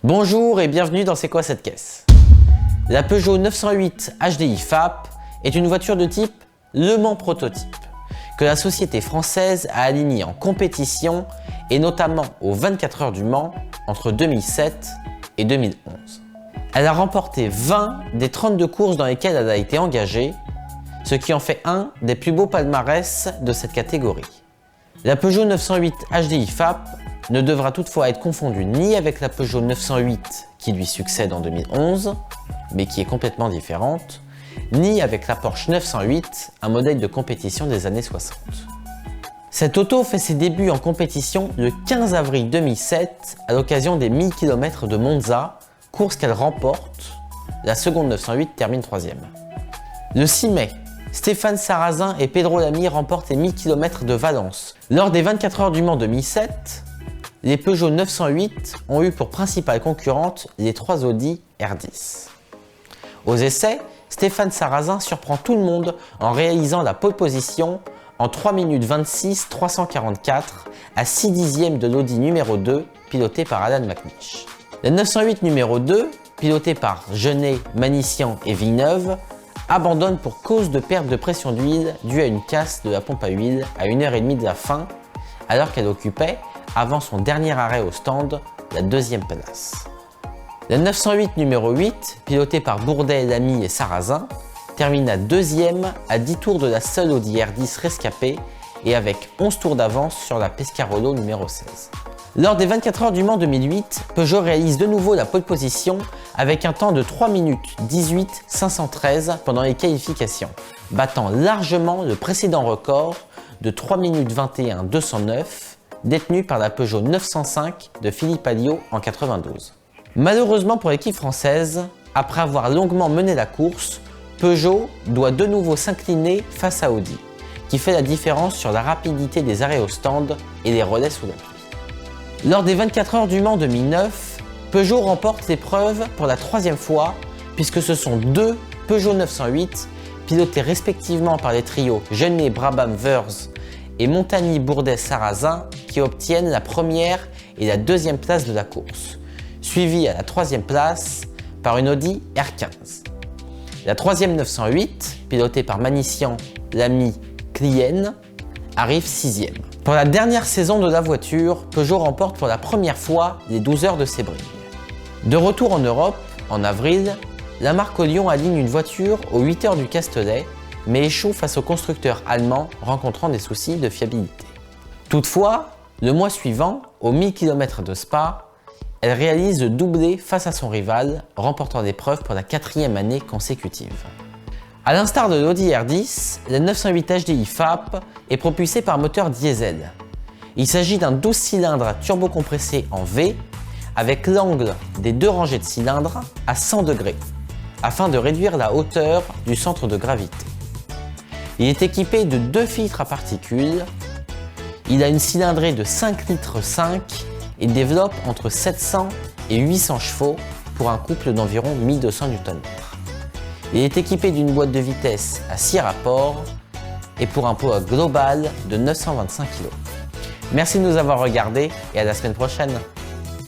Bonjour et bienvenue dans C'est quoi cette caisse? La Peugeot 908 HDI FAP est une voiture de type Le Mans prototype que la société française a alignée en compétition et notamment aux 24 heures du Mans entre 2007 et 2011. Elle a remporté 20 des 32 courses dans lesquelles elle a été engagée, ce qui en fait un des plus beaux palmarès de cette catégorie. La Peugeot 908 HDI FAP ne devra toutefois être confondue ni avec la Peugeot 908 qui lui succède en 2011, mais qui est complètement différente, ni avec la Porsche 908, un modèle de compétition des années 60. Cette auto fait ses débuts en compétition le 15 avril 2007 à l'occasion des 1000 km de Monza, course qu'elle remporte. La seconde 908 termine 3e. Le 6 mai, Stéphane Sarrazin et Pedro Lamy remportent les 1000 km de Valence. Lors des 24 heures du Mans 2007, les Peugeot 908 ont eu pour principale concurrente les 3 Audi R10. Aux essais, Stéphane Sarrazin surprend tout le monde en réalisant la pole position en 3 minutes 26 344 à 6 dixièmes de l'Audi numéro 2 piloté par Alan McNish. La 908 numéro 2, pilotée par Genet, Manician et Villeneuve, abandonne pour cause de perte de pression d'huile due à une casse de la pompe à huile à 1h30 de la fin, alors qu'elle occupait, avant son dernier arrêt au stand, la 2e place. La 908 numéro 8, pilotée par Bourdet, Lamy et Sarrazin, termine à 2e à 10 tours de la seule Audi R10 rescapée et avec 11 tours d'avance sur la Pescarolo numéro 16. Lors des 24 heures du Mans 2008, Peugeot réalise de nouveau la pole position avec un temps de 3 minutes 18 513 pendant les qualifications, battant largement le précédent record de 3 minutes 21 209 détenu par la Peugeot 905 de Philippe Alliot en 92. Malheureusement pour l'équipe française, après avoir longuement mené la course, Peugeot doit de nouveau s'incliner face à Audi, qui fait la différence sur la rapidité des arrêts au stand et les relais sous la pluie. Lors des 24 heures du Mans 2009, Peugeot remporte l'épreuve pour la 3e fois puisque ce sont 2 Peugeot 908 pilotés respectivement par les trios Genet, Brabham, Wurz et Montagny, Bourdet, Sarrazin qui obtiennent la 1re et la 2e place de la course, suivie à la 3e place par une Audi R15. La 3e 908, pilotée par Manician, Lamy, Clienne, arrive 6e. Pour la dernière saison de la voiture, Peugeot remporte pour la première fois les 12 heures de Sebring. De retour en Europe, en avril, la marque Lyon aligne une voiture aux 8 heures du Castellet, mais échoue face au constructeur allemand rencontrant des soucis de fiabilité. Toutefois, le mois suivant, aux 1000 km de Spa, elle réalise le doublé face à son rival, remportant l'épreuve pour la 4e année consécutive. A l'instar de l'Audi R10, la 908 HDI FAP est propulsée par moteur diesel. Il s'agit d'un 12 cylindres turbocompressé en V avec l'angle des 2 rangées de cylindres à 100 degrés afin de réduire la hauteur du centre de gravité. Il est équipé de 2 filtres à particules. Il a une cylindrée de 5,5 litres et développe entre 700 et 800 chevaux pour un couple d'environ 1200 Nm. Il est équipé d'une boîte de vitesse à 6 rapports et pour un poids global de 925 kg. Merci de nous avoir regardés et à la semaine prochaine.